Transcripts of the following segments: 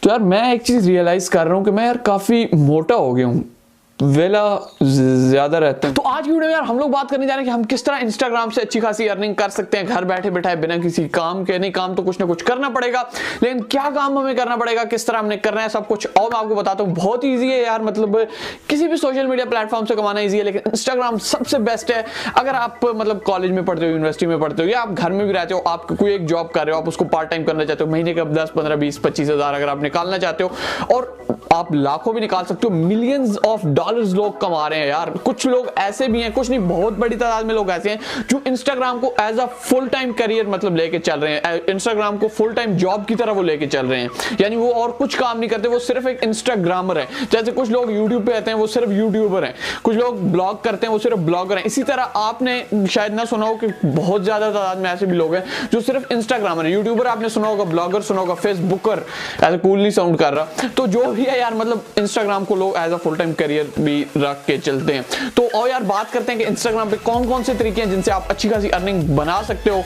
तो यार मैं एक चीज रियलाइज कर रहा हूँ कि मैं यार काफी मोटा हो गया हूँ, वेला ज्यादा रहते हैं। तो आज की वीडियो में यार हम लोग बात करने जा रहे हैं कि हम किस तरह इंस्टाग्राम से अच्छी खासी अर्निंग कर सकते हैं घर बैठे बैठाए बिना किसी काम के। नहीं, काम तो कुछ ना कुछ करना पड़ेगा, लेकिन क्या काम हमें करना पड़ेगा, किस तरह हमने करना है, सब कुछ और मैं आपको बताता हूँ। बहुत ईजी है यार, मतलब किसी भी सोशल मीडिया प्लेटफॉर्म से कमाना ईजी है, लेकिन इंस्टाग्राम सबसे बेस्ट है। अगर आप मतलब कॉलेज में पढ़ते हो, यूनिवर्सिटी में पढ़ते हो, या आप घर में भी रहते हो, आप कोई एक जॉब कर रहे हो, आप उसको पार्ट टाइम करना चाहते हो, महीने का 10 15 20 25 हजार अगर आप निकालना चाहते हो, और आप लाखों भी निकाल सकते हो, मिलियंस ऑफ डॉलर्स लोग कमा रहे हैं यार। कुछ लोग ऐसे भी हैं, कुछ नहीं, बहुत बड़ी तादाद में लोग ऐसे हैं जो इंस्टाग्राम को as a full time career मतलब लेके चल रहे हैं, इंस्टाग्राम को फुल टाइम जॉब की तरह वो लेके चल रहे हैं। यानी वो और कुछ काम नहीं करते, वो सिर्फ एक इंस्टाग्रामर है। जैसे कुछ लोग यूट्यूब पे रहते हैं, वो सिर्फ यूट्यूबर हैं, कुछ लोग ब्लॉग करते हैं, वो सिर्फ ब्लॉगर हैं। इसी तरह आपने शायद ना सुना हो कि बहुत ज्यादा तादाद में ऐसे भी लोग हैं जो सिर्फ इंस्टाग्रामर है। यूट्यूबर आपने सुना होगा, ब्लॉगर सुना होगा, फेसबुकर, ऐसे कूल नहीं साउंड कर रहा। तो जो भी है यार, मतलब इंस्टाग्राम को लोग as a full time career भी रख के चलते हैं। तो और यार बात करते हैं कि इंस्टाग्राम पे कौन कौन से तरीके हैं जिनसे आप अच्छी खासी अर्निंग बना सकते हो।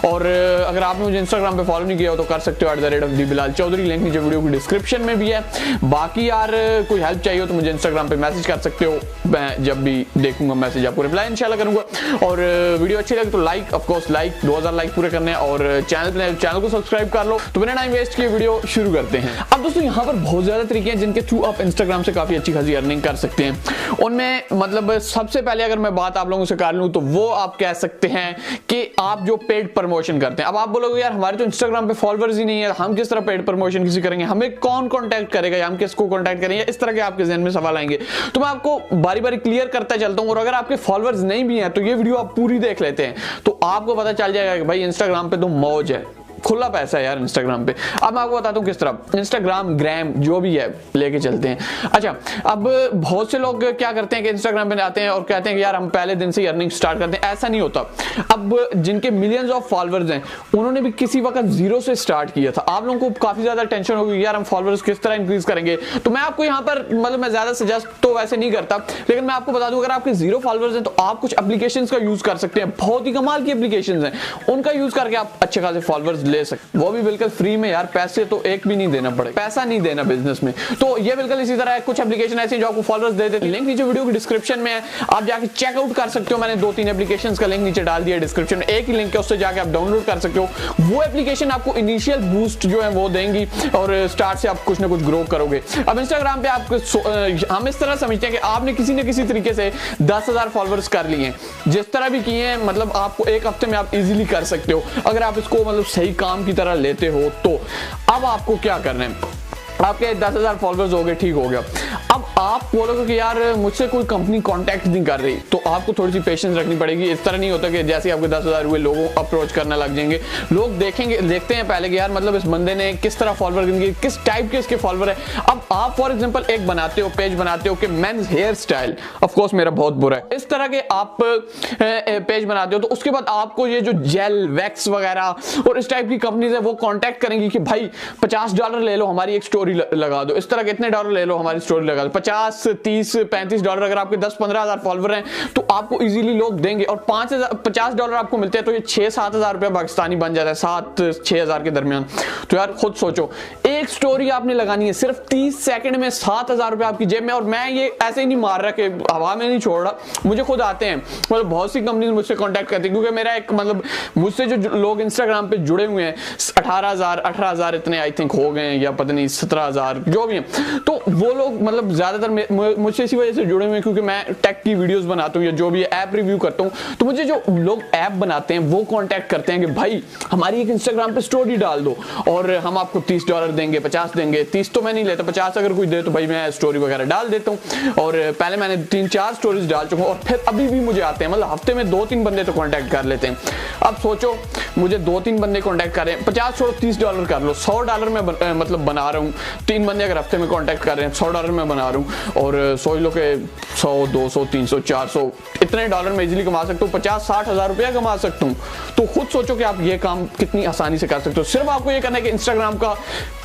और अगर आपने मुझे इंस्टाग्राम पे फॉलो नहीं किया हो तो कर सकते हो @DBilalChaudhary, लिंक नीचे वीडियो की डिस्क्रिप्शन में भी है। बाकी यार कोई हेल्प चाहिए हो तो मुझे इंस्टाग्राम पे मैसेज कर सकते हो, मैं जब भी देखूंगा मैसेज आपको रिप्लाई इंशाल्लाह करूंगा। और वीडियो अच्छी लगे तो like, of course like, 2000 like पूरे करने हैं, और चैनल को सब्सक्राइब कर लो। तो बिना टाइम वेस्ट किए वीडियो शुरू करते हैं। अब दोस्तों यहाँ पर बहुत ज्यादा तरीके हैं जिनके थ्रू आप इंस्टाग्राम से काफी अच्छी खासी अर्निंग कर सकते हैं। उनमें मतलब सबसे पहले अगर मैं बात आप लोगों से कर लूं तो वो आप कह सकते हैं कि आप जो पेड प्रमोशन करते हैं। अब आप बोलोगे यार हमारे तो इंस्टाग्राम पे फॉलोअर्स ही नहीं है, हम किस तरह पेड प्रमोशन किसी करेंगे, हमें कौन कांटेक्ट करेगा या हम किसको कांटेक्ट करेंगे, इस तरह के आपके जहन में सवाल आएंगे। तो मैं आपको बारी बारी क्लियर करता चलता हूं, और अगर आपके फॉलोअर्स नहीं भी हैं तो ये वीडियो आप पूरी देख लेते हैं तो आपको पता चल जाएगा कि भाई इंस्टाग्राम पे तो मौज है, खुला पैसा है यार इंस्टाग्राम पे। अब मैं आपको बताता हूं किस तरह इंस्टाग्राम ग्राम जो भी है लेके चलते हैं। अच्छा, अब बहुत से लोग क्या करते हैं कि इंस्टाग्राम पे आते हैं और कहते हैं कि यार हम पहले दिन से अर्निंग स्टार्ट करते हैं। ऐसा नहीं होता। अब जिनके मिलियंस ऑफ फॉलोअर्स हैं उन्होंने भी किसी वक्त जीरो से स्टार्ट किया था। आप लोगों को काफी ज्यादा टेंशन होगी यार हम फॉलोअर्स किस तरह इंक्रीज करेंगे, तो मैं आपको यहाँ पर मतलब मैं ज्यादा सजेस्ट तो वैसे नहीं करता, लेकिन मैं आपको बता दूं अगर आपके जीरो फॉलोअर्स हैं तो आप कुछ एप्लीकेशन का यूज कर सकते हैं। बहुत ही कमाल की एप्लीकेशन है, उनका यूज करके आप अच्छे खासे फॉलोअर्स ले सकते, वो भी बिल्कुल फ्री में यार। पैसे तो एक भी नहीं देना पड़े, पैसा नहीं देना बिजनेस में। तो ये बिल्कुल इसी तरह है। कुछ एप्लीकेशन ऐसी जो आपको फॉलोअर्स दे देते हैं, लिंक नीचे वीडियो की डिस्क्रिप्शन में है, आप जाके चेकआउट कर सकते हो। मैंने 2-3 एप्लीकेशंस का लिंक नीचे डाल दिया डिस्क्रिप्शन में, एक ही लिंक है, उससे जाके आप डाउनलोड कर सकते हो। वो एप्लीकेशन आपको इनिशियल बूस्ट जो है वो देंगी और स्टार्ट से आप कुछ ना कुछ ग्रो करोगे। अब इंस्टाग्राम पे आप हम इस तरह समझते हैं कि आपने किसी न किसी तरीके से 10,000 फॉलोअर्स कर लिए हैं, जिस तरह भी किए हैं, मतलब आपको एक हफ्ते में आप इजीली कर सकते हो अगर आप इसको मतलब सही काम की तरह लेते हो। तो अब आपको क्या करना है, आपके 10,000 फॉलोअर्स हो गए, ठीक हो गया। अब आप बोलोगे कि यार मुझसे कोई कंपनी कांटेक्ट नहीं कर रही, तो आपको थोड़ी सी पेशेंस रखनी पड़ेगी। इस तरह नहीं होता कि जैसे ही आपके 10,000 हुए लोगों अप्रोच करना लग जाएंगे। लोग देखते हैं पहले कि यार मतलब इस बंदे ने किस तरह फॉलोअर, किस टाइप के इसके फॉलोअर है। अब आप फॉर एग्जांपल एक बनाते हो, पेज बनाते हो कि men's hair style, of course मेरा बहुत बुरा है, इस तरह के आप पेज बनाते हो, तो उसके बाद आपको ये जो जेल वैक्स वगैरह और इस टाइप की कंपनीज है वो कांटेक्ट करेंगी कि भाई $50 ले लो हमारी एक स्टोरी लगा दो, इस तरह के इतने $, ले लो हमारी स्टोरी लगा दो। 50, 30, $35 अगर आपके 10-15 हजार फॉलोअर हैं तो आपको इजीली लोग देंगे, और $50 आपको मिलते हैं तो ये 6-7 हजार रुपया पाकिस्तानी बन जाता है, 7-6 हजार के दरमियान। तो यार खुद सोचो, एक स्टोरी आपने लगानी है सिर्फ 30 सेकंड में 7,000 रुपया आपकी जेब में। और मैं ये ऐसे ही नहीं मार रहा कि हवा में नहीं छोड़ रहा, मुझे खुद आते हैं, मतलब बहुत सी कंपनी मुझसे कॉन्टेक्ट करती है, क्योंकि मेरा एक मतलब मुझसे जो लोग इंस्टाग्राम पे जुड़े हुए हैं 18,000 इतने आई थिंक हो गए, या पता नहीं 17,000 जो भी है। तो वो लोग मतलब ज्यादातर मुझसे इसी वजह से जुड़े हुए हैं क्योंकि मैं टेक की वीडियोस बनाता हूँ या जो भी ऐप रिव्यू करता हूँ। तो मुझे जो लोग ऐप बनाते हैं वो कांटेक्ट करते हैं कि भाई हमारी एक इंस्टाग्राम पे स्टोरी डाल दो और हम आपको $30 देंगे, 50 देंगे। 30 तो मैं नहीं लेता, 50 अगर कोई दे तो भाई मैं स्टोरी वगैरह डाल देता हूँ। और पहले मैंने 3-4 स्टोरीज डाल चुका हूँ, और फिर अभी भी मुझे आते हैं, मतलब हफ्ते में 2-3 बंदे तो कांटेक्ट कर लेते हैं। अब सोचो मुझे 2-3 बंदे कांटेक्ट कर रहे हैं, 50 छोड़ो $30 कर लो, $100 में मतलब बना रहा हूँ। 3 बंदे अगर हफ्ते में कांटेक्ट कर रहे हैं, $100 में बना रहा हूँ, और सोच लो कि 100, 200, 300, 400 इतने डॉलर में इजीली कमा सकता हूँ, 50-60 हजार रुपया कमा सकता हूँ। तो खुद सोचो कि आप ये काम कितनी आसानी से कर सकते हो। सिर्फ आपको ये करना है कि इंस्टाग्राम का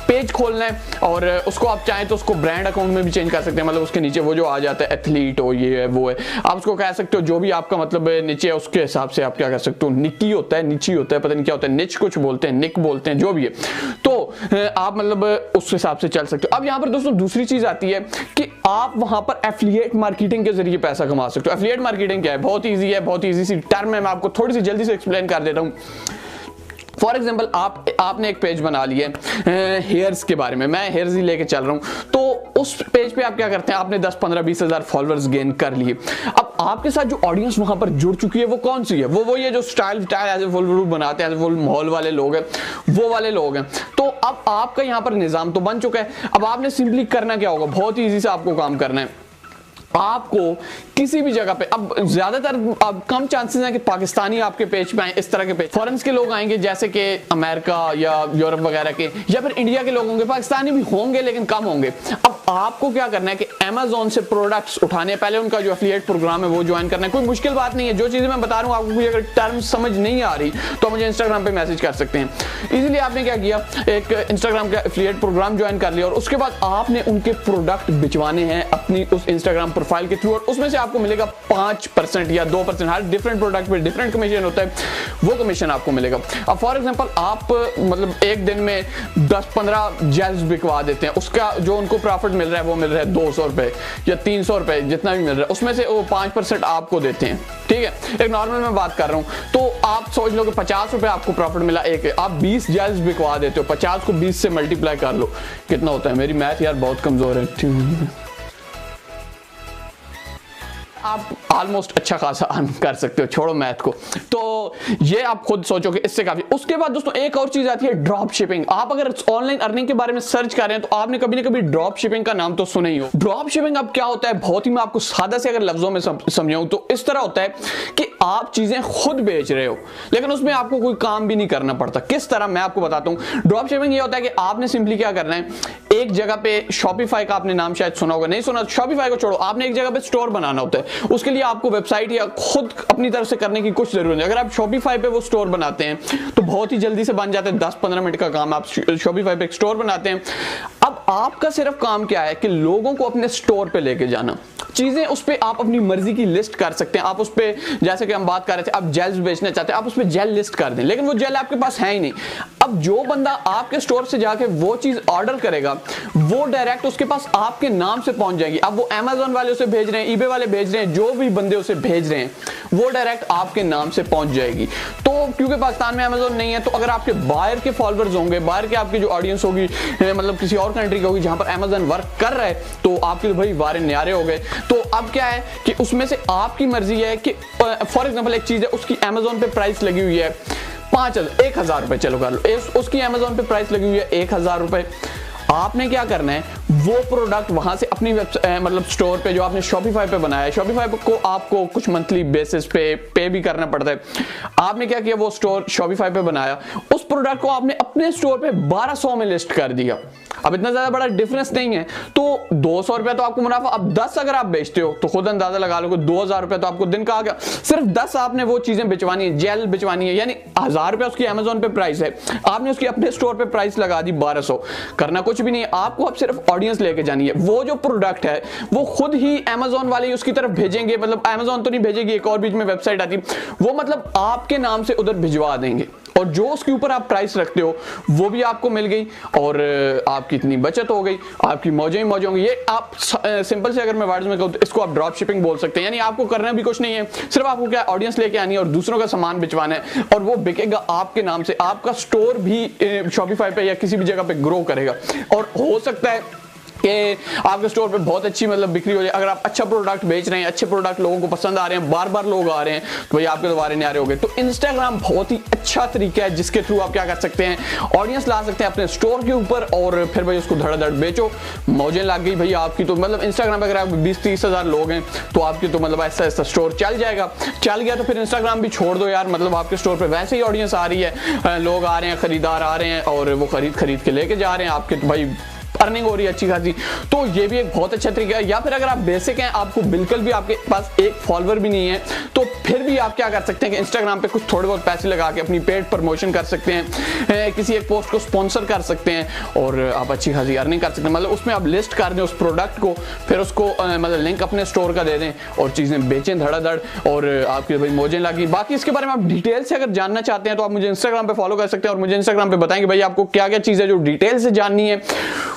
पेज खोलना है और उसको आप चाहें तो उसको ब्रांड अकाउंट में भी चेंज कर सकते हैं। मतलब उसके नीचे वो जो आ जाता है एथलीट हो, ये है वो है, आप उसको कह सकते हो जो भी आपका मतलब नीचे है उसके हिसाब से आप क्या कर सकते हो। निकी होता है, नीची होता है, पता नहीं क्या होता है, निच कुछ बोलते हैं, निक बोलते हैं, जो भी है, तो आप मतलब उस हिसाब से चल सकते हो। अब यहाँ पर दोस्तों दूसरी चीज आती है कि आप वहां पर एफिलिएट मार्केटिंग के जरिए पैसा कमा सकते हो। एफिलिएट मार्केटिंग क्या है? बहुत ईजी है, बहुत ईजी सी टर्म है, मैं आपको थोड़ी सी जल्दी से एक्सप्लेन कर देता हूँ। फॉर एग्जाम्पल आपने एक पेज बना लिया हेयर्स के बारे में, मैं हेयर्स ही लेके चल रहा हूं, तो उस पेज पे आप क्या करते हैं, आपने 10, 15, 20 हजार फॉलोअर्स गेन कर लिए। अब आपके साथ जो ऑडियंस वहां पर जुड़ चुकी है वो कौन सी है? वो ये जो स्टाइल एज फुल बनाते हैं, फुल माहौल वाले लोग हैं, वो वाले लोग हैं। तो अब आपका यहाँ पर निजाम तो बन चुका है। अब आपने सिंपली करना क्या होगा, बहुत ईजी से आपको काम करना है। आपको किसी भी जगह पे, अब ज्यादातर अब कम चांसेस हैं कि पाकिस्तानी आपके पेज पे आए, इस तरह के पेज फॉरेन के लोग आएंगे, जैसे कि अमेरिका या यूरोप वगैरह के, या फिर इंडिया के लोग होंगे। पाकिस्तानी भी होंगे लेकिन कम होंगे। अब आपको क्या करना है कि अमेज़न से प्रोडक्ट्स उठाने, पहले उनका जो एफिलिएट प्रोग्राम है वो ज्वाइन करना है। कोई मुश्किल बात नहीं है, जो चीजें मैं बता रहा हूँ आपको, कोई अगर टर्म समझ नहीं आ रही तो मुझे इंस्टाग्राम पे मैसेज कर सकते हैं। इजीली आपने क्या किया, एक इंस्टाग्राम का एफिलिएट प्रोग्राम ज्वाइन कर लिया और उसके बाद आपने उनके प्रोडक्ट बिचवाने हैं अपनी उस इंस्टाग्राम प्रोफाइल के थ्रू, और उसमें से आपको मिलेगा 5% या 2%, हर डिफरेंट प्रोडक्ट पे डिफरेंट कमीशन होता है, वो कमीशन आपको मिलेगा। अब फॉर एग्जांपल आप मतलब एक दिन में 10-15 जेल्स बिकवा देते हैं, उसका जो उनको प्रॉफिट मिल रहा है वो मिल रहा है 200 रुपए या 300 रुपए, जितना भी मिल रहा है उसमें से वो 5% आपको देते हैं। ठीक है, एक नॉर्मल में बात कर रहा हूं, तो आप सोच लो कि 50 रुपए आपको प्रॉफिट मिला, एक आप 20 जेल्स बिकवा देते हो, 50 को 20 से मल्टीप्लाई कर लो, कितना होता है? मेरी मैथ यार बहुत कमजोर है। आप ऑलमोस्ट अच्छा खासा अर्न कर सकते हो, छोड़ो मैथ को। तो ये आप खुद सोचो कि इससे काफी। उसके बाद दोस्तों एक और चीज आती है ड्रॉप शिपिंग। आप अगर ऑनलाइन अर्निंग के बारे में सर्च कर रहे हैं तो आपने कभी ना कभी ड्रॉप शिपिंग का नाम तो सुना ही हो। ड्रॉप शिपिंग अब क्या होता है, बहुत ही मैं आपको सादा से अगर लफ्जों में समझाऊं तो इस तरह होता है कि आप चीजें खुद बेच रहे हो लेकिन उसमें आपको कोई काम भी नहीं करना पड़ता। किस तरह, मैं आपको बताता हूं। ड्रॉप शिपिंग ये होता है कि आपने सिंपली क्या करना है, एक जगह पे शॉपिफाई का आपने नाम शायद सुना होगा, नहीं सुना, शॉपिफाई को छोड़ो, आपने एक जगह पे स्टोर बनाना होता है। उसके लिए आपको वेबसाइट या खुद अपनी तरफ से करने की कुछ जरूरत नहीं। अगर आप शॉपिफाई पे वो स्टोर बनाते हैं तो बहुत ही जल्दी से बन जाते हैं, 10-15 मिनट का काम। आप शॉपिफाई पे एक स्टोर बनाते हैं। अब आपका सिर्फ काम क्या है कि लोगों को अपने स्टोर पे लेके जाना, चीजें उस पे आप अपनी मर्जी की लिस्ट कर सकते हैं। आप उस पे, जैसे कि हम बात कर रहे थे, आप जेल्स बेचना चाहते हैं, आप उस पे जेल लिस्ट कर दें, लेकिन वो जेल आपके पास है ही नहीं। अब जो बंदा आपके स्टोर से जाके वो चीज ऑर्डर करेगा वो डायरेक्ट उसके पास आपके नाम से पहुंच जाएगी। अब वो अमेज़न वाले उसे भेज रहे हैं, ईबे वाले भेज रहे हैं, जो भी बंदे उसे भेज रहे हैं वो डायरेक्ट आपके नाम से पहुंच जाएगी। तो क्योंकि पाकिस्तान में अमेज़न नहीं है, तो अगर आपके बाहर के फॉलोअर्स होंगे, बाहर के आपकी जो ऑडियंस होगी, मतलब किसी और कंट्री की होगी जहां पर अमेज़न वर्क कर रहा है, तो आपके तो भाई वारे न्यारे हो गए। तो अब क्या है कि उसमें से आपकी मर्जी है कि फॉर एग्जांपल एक चीज है, उसकी अमेज़न पे प्राइस लगी हुई है 1,000 रुपए, चलो कर लो, उसकी अमेज़न पे प्राइस लगी हुई है 1,000 रुपए। आपने क्या करना है, वो प्रोडक्ट वहां से अपनी मतलब स्टोर पे जो आपने शॉपिफाई पे बनाया है, शॉपिफाई को आपको कुछ मंथली बेसिस पे भी करना पड़ता है। आपने क्या किया, वो स्टोर शॉपिफाई पे बनाया, उस प्रोडक्ट को आपने अपने स्टोर पे 1200 में लिस्ट कर दिया। अब इतना ज्यादा बड़ा डिफरेंस नहीं है, तो 200 रुपया तो आपको मुनाफा। अब 10 अगर आप बेचते हो तो खुद अंदाजा लगा लो कि 2000 रुपया तो आपको दिन का आ गया। सिर्फ 10 आपने वो चीजें बिचवानी है, जेल बिचवानी है, यानी 1000 रुपया उसकी अमेज़न पे प्राइस है, आपने उसकी अपने स्टोर पे प्राइस लगा दी 1200। करना कुछ भी नहीं है, आपको अब सिर्फ ऑडियंस लेके जानी है। वो जो प्रोडक्ट है वो खुद ही अमेज़न वाले उसकी तरफ भेजेंगे, मतलब अमेज़न तो नहीं भेजेगी, एक और बीच में वेबसाइट आती है, वो मतलब आपके नाम से उधर भिजवा देंगे, और जो उसके ऊपर आप प्राइस रखते हो वो भी आपको मिल गई, और आपकी इतनी बचत हो गई, आपकी मौजें ही मौजें होंगी। ये आप सिंपल से अगर मैं वर्ड्स में कहूं तो इसको आप ड्रॉप शिपिंग बोल सकते हैं। यानी आपको करना भी कुछ नहीं है, सिर्फ आपको क्या ऑडियंस लेके आनी है और दूसरों का सामान बिचवाना है, और वो बिकेगा आपके नाम से। आपका स्टोर भी शॉपिफाई पे या किसी भी जगह पे ग्रो करेगा, और हो सकता है कि आपके स्टोर पे बहुत अच्छी मतलब बिक्री हो जाए। अगर आप अच्छा प्रोडक्ट बेच रहे हैं, अच्छे प्रोडक्ट लोगों को पसंद आ रहे हैं, बार बार लोग आ रहे हैं, तो भाई आपके दोबारा न्यारे हो गए। तो इंस्टाग्राम बहुत ही अच्छा तरीका है जिसके थ्रू आप क्या कर सकते हैं, ऑडियंस ला सकते हैं अपने स्टोर के ऊपर, और फिर भाई उसको धड़ाधड़ बेचो, मौजें लग गई भाई आपकी। तो मतलब इंस्टाग्राम पे अगर आप 20-30 हजार लोग हैं तो आपकी तो मतलब ऐसा ऐसा स्टोर चल जाएगा। चल गया तो फिर इंस्टाग्राम भी छोड़ दो यार, मतलब आपके स्टोर पर वैसे ही ऑडियंस आ रही है, लोग आ रहे हैं, खरीदार आ रहे हैं, और वो खरीद के लेके जा रहे हैं आपके, तो भाई अर्निंग हो रही है अच्छी खासी, तो ये भी एक बहुत अच्छा तरीका है। या फिर अगर आप बेसिक हैं, आपको बिल्कुल भी आपके पास एक फॉलोअर भी नहीं है, तो फिर भी आप क्या कर सकते हैं कि इंस्टाग्राम पे कुछ थोड़े बहुत पैसे लगा के अपनी पेड प्रमोशन कर सकते हैं, किसी एक पोस्ट को स्पॉन्सर कर सकते हैं और आप अच्छी खासी अर्निंग कर सकते हैं। मतलब उसमें आप लिस्ट कर दें उस प्रोडक्ट को, फिर उसको मतलब लिंक अपने स्टोर का दे दें और चीज़ें बेचें धड़ाधड़, और आपकी भाई मौजें लगी। बाकी इसके बारे में आप डिटेल से अगर जानना चाहते हैं तो आप मुझे इंस्टाग्राम पे फॉलो कर सकते हैं और मुझे इंस्टाग्राम पे बताएंगे भाई आपको क्या क्या चीज़ें जो डिटेल से जाननी है,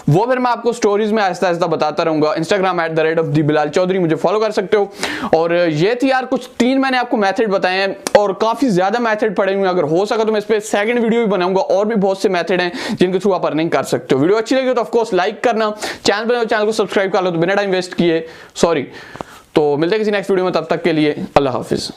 वो फिर मैं आपको स्टोरीज में आहिस्ता आहिस्ता बताता रहूंगा। इंस्टाग्राम @thebilalchaudhary मुझे फॉलो कर सकते हो। और ये थी यार कुछ 3 मैंने आपको मेथड बताए हैं और काफी ज्यादा मेथड पड़े हुए हैं। अगर हो सका तो मैं इस पे सेकंड वीडियो भी बनाऊंगा, और भी बहुत से मेथड हैं जिनके थ्रू आप अर्निंग कर सकते हो। वीडियो अच्छी लगी तो ऑफकोर्स लाइक करना, चैनल को सब्सक्राइब कर लो तो बिना टाइम वेस्ट किए, तो मिलते हैं किसी नेक्स्ट वीडियो में, तब तक के लिए अल्लाह हाफिज।